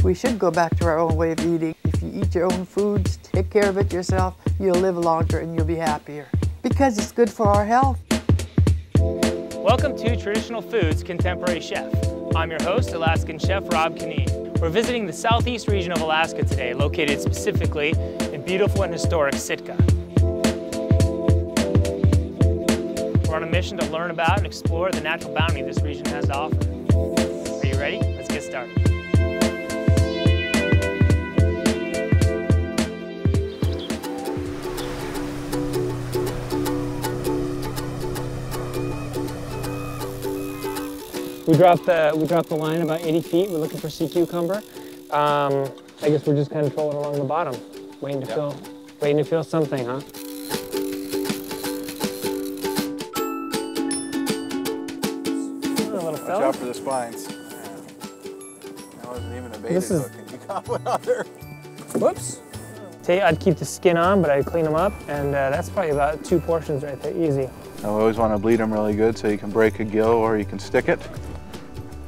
We should go back to our own way of eating. If you eat your own foods, take care of it yourself, you'll live longer and you'll be happier. Because it's good for our health. Welcome to Traditional Foods Contemporary Chef. I'm your host, Alaskan Chef Rob Kineen. We're visiting the southeast region of Alaska today, located specifically in beautiful and historic Sitka. We're on a mission to learn about and explore the natural bounty this region has to offer. Are you ready? Let's get started. We dropped the line about 80 feet. We're looking for sea cucumber. I guess we're just kind of trolling along the bottom, waiting to feel something, huh? Watch out for the spines. That wasn't even a baited hook, and you caught one out there. Whoops. I'd keep the skin on, but I'd clean them up, and that's probably about 2 portions right there, easy. I always want to bleed them really good so you can break a gill or you can stick it,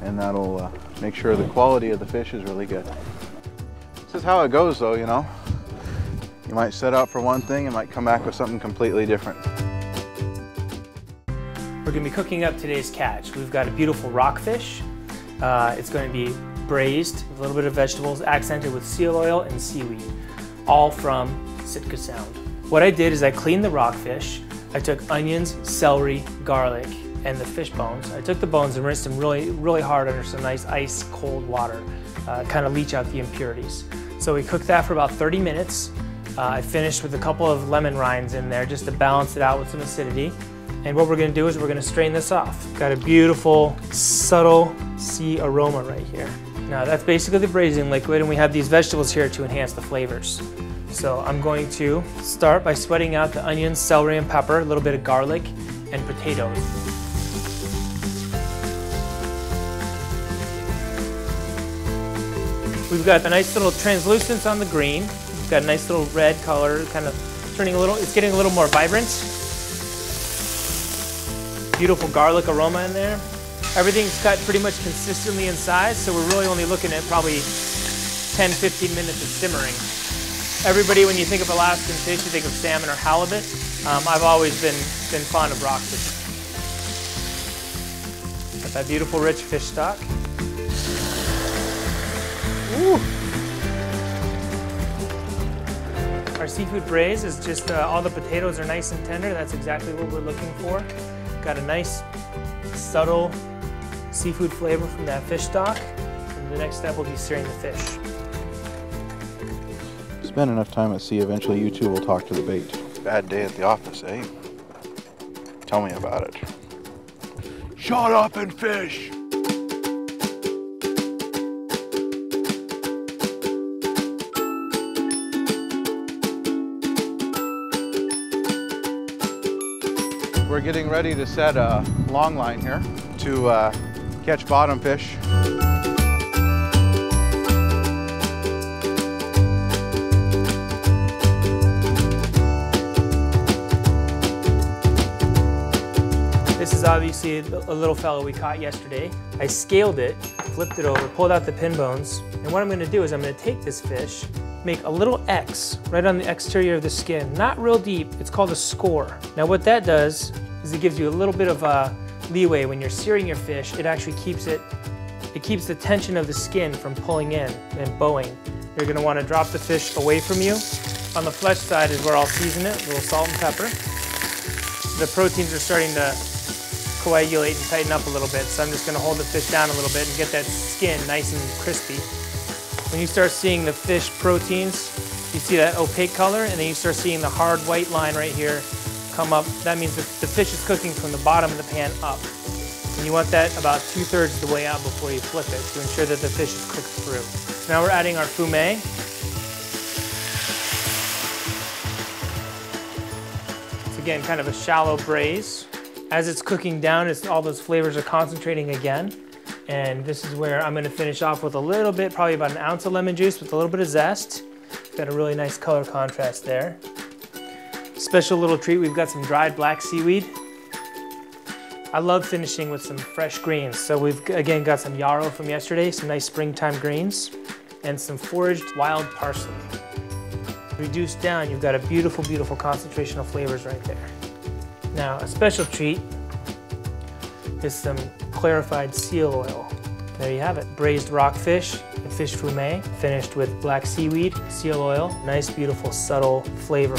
and that'll make sure the quality of the fish is really good. This is how it goes though, you know. You might set out for one thing and might come back with something completely different. We're going to be cooking up today's catch. We've got a beautiful rockfish. It's going to be braised with a little bit of vegetables, accented with seal oil and seaweed, all from Sitka Sound. What I did is I cleaned the rockfish. I took onions, celery, garlic, and the fish bones. I took the bones and rinsed them really hard under some nice ice cold water, kind of leach out the impurities. So we cooked that for about 30 minutes. I finished with a couple of lemon rinds in there just to balance it out with some acidity. And what we're going to do is we're going to strain this off. Got a beautiful, subtle sea aroma right here. Now that's basically the braising liquid, and we have these vegetables here to enhance the flavors. So I'm going to start by sweating out the onions, celery, and pepper, a little bit of garlic, and potatoes. We've got a nice little translucence on the green. We've got a nice little red color, kind of turning a little, it's getting a little more vibrant. Beautiful garlic aroma in there. Everything's cut pretty much consistently in size, so we're really only looking at probably 10-15 minutes of simmering. Everybody, when you think of Alaskan fish, you think of salmon or halibut. I've always been fond of rockfish. Got that beautiful rich fish stock. Ooh. Our seafood braise is just all the potatoes are nice and tender. That's exactly what we're looking for. Got a nice, subtle seafood flavor from that fish stock. And the next step will be searing the fish. Spend enough time at sea, eventually you two will talk to the bait. Bad day at the office, eh? Tell me about it. Shut up and fish! We're getting ready to set a long line here to catch bottom fish. This is obviously a little fellow we caught yesterday. I scaled it, flipped it over, pulled out the pin bones, and what I'm going to do is I'm going to take this fish, make a little X right on the exterior of the skin, not real deep, it's called a score. Now what that does is it gives you a little bit of leeway when you're searing your fish. It actually keeps keeps the tension of the skin from pulling in and bowing. You're going to want to drop the fish away from you. On the flesh side is where I'll season it, a little salt and pepper. The proteins are starting to coagulate and tighten up a little bit, so I'm just going to hold the fish down a little bit and get that skin nice and crispy. When you start seeing the fish proteins, you see that opaque color, and then you start seeing the hard white line right here come up. That means that the fish is cooking from the bottom of the pan up. And you want that about 2/3 of the way out before you flip it to ensure that the fish is cooked through. So now we're adding our fumet. It's again kind of a shallow braise. As it's cooking down, all those flavors are concentrating again. And this is where I'm going to finish off with a little bit, probably about 1 ounce of lemon juice with a little bit of zest. Got a really nice color contrast there. Special little treat, we've got some dried black seaweed. I love finishing with some fresh greens. So we've again got some yarrow from yesterday, some nice springtime greens. and some foraged wild parsley. Reduced down, you've got a beautiful, beautiful concentration of flavors right there. Now, a special treat is some clarified seal oil. There you have it, braised rockfish and fish fumet, finished with black seaweed, seal oil, nice, beautiful, subtle flavor.